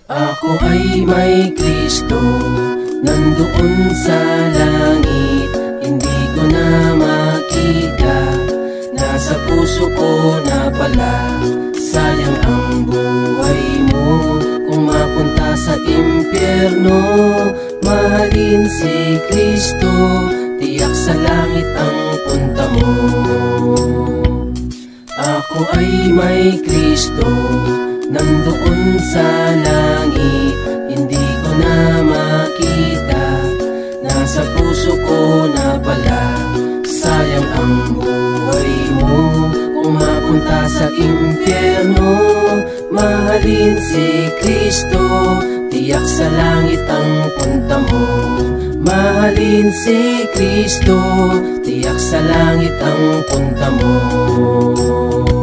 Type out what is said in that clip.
Ako ay may Kristo, nandoon sa langit. Hindi ko na makita, nasa puso ko na pala. Sayang ang buhay mo kung mapunta sa impyerno. Mahalin si Kristo, tiyak sa langit ang punta mo. Ako ay may Kristo, nandoon sa langit. Hindi ko na makita, nasa puso ko na pala. Sayang ang buhay mo kung mapunta sa impyerno. Mahalin si Kristo, tiyak sa langit ang punta mo. Mahalin si Kristo, tiyak sa langit ang punta mo.